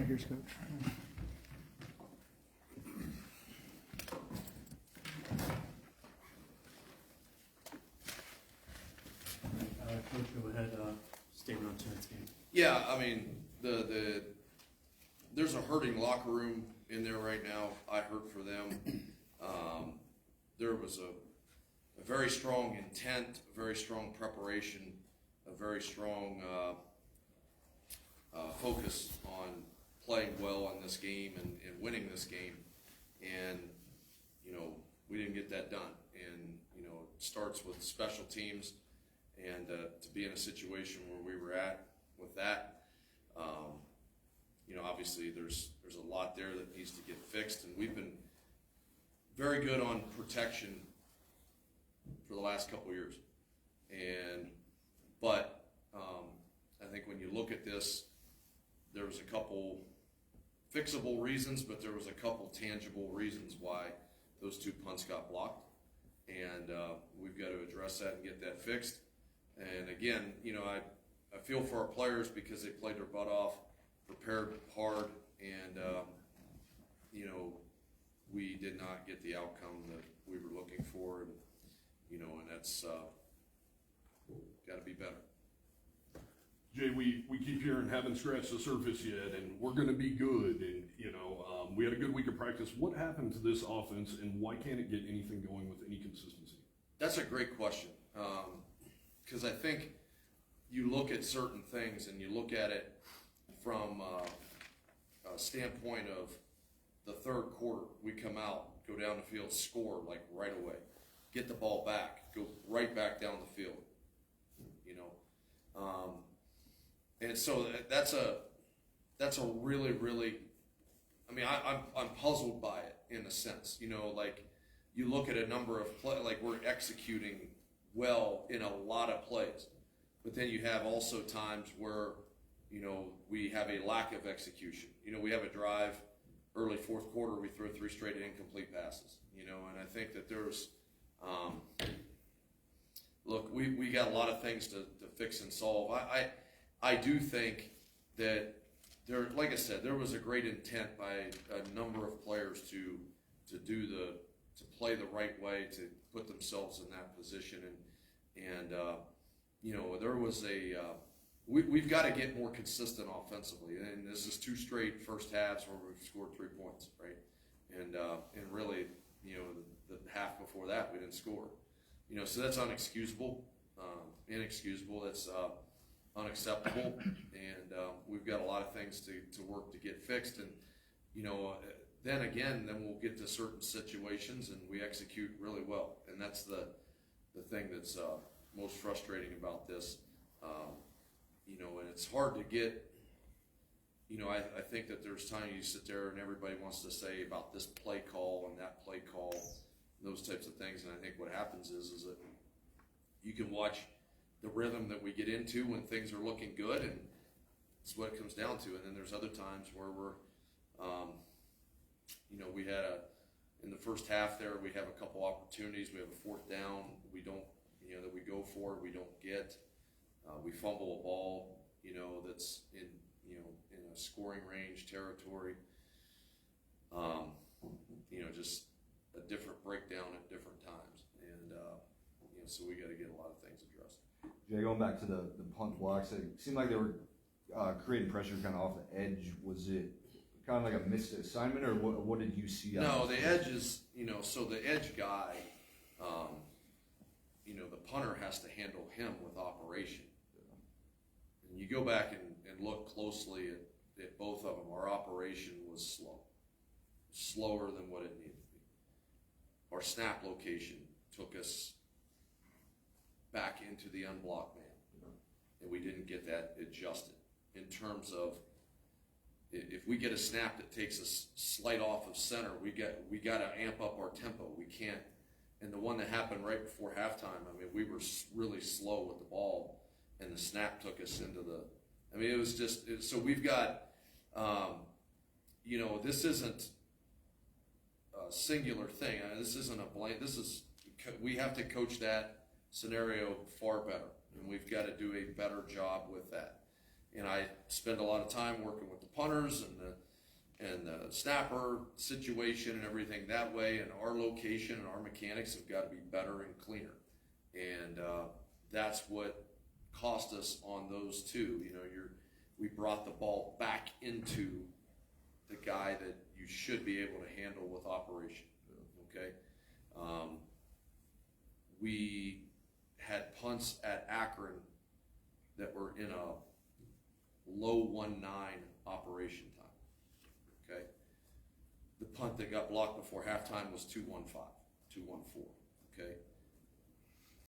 right, here's Coach. Coach, go ahead, statement on tonight's game. Yeah, I mean, there's a hurting locker room in there right now. I hurt for them. There was a very strong intent, a very strong preparation, a very strong focus on playing well in this game and winning this game. And, you know, we didn't get that done. And, you know, it starts with special teams. And to be in a situation where we were at with that, you know, obviously there's a lot there that needs to get fixed, and we've been very good on protection for the last couple of years. But I think when you look at this, there was a couple fixable reasons, but there was a couple tangible reasons why those two punts got blocked, and we've got to address that and get that fixed. And again, you know, I feel for our players because they played their butt off, prepared hard, and, you know, we did not get the outcome that we were looking for, and, you know, and that's got to be better. Jay, we keep hearing haven't scratched the surface yet, and we're going to be good, and, you know, we had a good week of practice. What happened to this offense, and why can't it get anything going with any consistency? That's a great question. Because I think you look at certain things and you look at it from a standpoint of the third quarter. We come out, go down the field, score like right away, get the ball back, go right back down the field, you know. And so that's a really, really, I mean, I'm puzzled by it in a sense, you know, like you look at a number of play, like we're executing well in a lot of plays, but then you have also times where, you know, we have a lack of execution. You know, we have a drive early fourth quarter, we throw 3 straight incomplete passes, you know, and I think that there's, look, we got a lot of things to fix and solve. I do think that there, like I said, there was a great intent by a number of players to play the right way, to put themselves in that position, and you know, there was we've got to get more consistent offensively, and this is 2 straight first halves where we've scored 3 points, right? And really, you know, the half before that we didn't score, you know, so that's inexcusable. That's unacceptable, and we've got a lot of things to work to get fixed, and you know. Then we'll get to certain situations and we execute really well, and that's the thing that's most frustrating about this. You know, and it's hard to get. You know, I think that there's times you sit there and everybody wants to say about this play call and that play call, those types of things, and I think what happens is that you can watch the rhythm that we get into when things are looking good, and it's what it comes down to. And then there's other times where we're you know, we had in the first half there, we have a couple opportunities. We have a 4th down. We don't, you know, that we go for, we don't get. We fumble a ball, you know, that's in, you know, in a scoring range territory. You know, just a different breakdown at different times. And, you know, so we got to get a lot of things addressed. Jay, going back to the punt blocks, it seemed like they were creating pressure kind of off the edge. Was it kind of like a missed assignment, or what did you see? No, the edge is, you know, so the edge guy, you know, the punter has to handle him with operation. And you go back and look closely at both of them. Our operation was slower than what it needed to be. Our snap location took us back into the unblocked man, and we didn't get that adjusted in terms of, if we get a snap that takes us slight off of center, we got to amp up our tempo. We can't. And the one that happened right before halftime, I mean, we were really slow with the ball, and the snap took us into the. I mean, it was just so we've got. You know, this isn't a singular thing. I mean, this isn't a blame. This is, we have to coach that scenario far better, and we've got to do a better job with that. And I spend a lot of time working with the punters and the snapper situation and everything that way. And our location and our mechanics have got to be better and cleaner. And that's what cost us on those two. You know, we brought the ball back into the guy that you should be able to handle with operation. Okay. We had punts at Akron that were in a low 1.9 operation time. Okay. The punt that got blocked before halftime was 2.15, 2.14. Okay.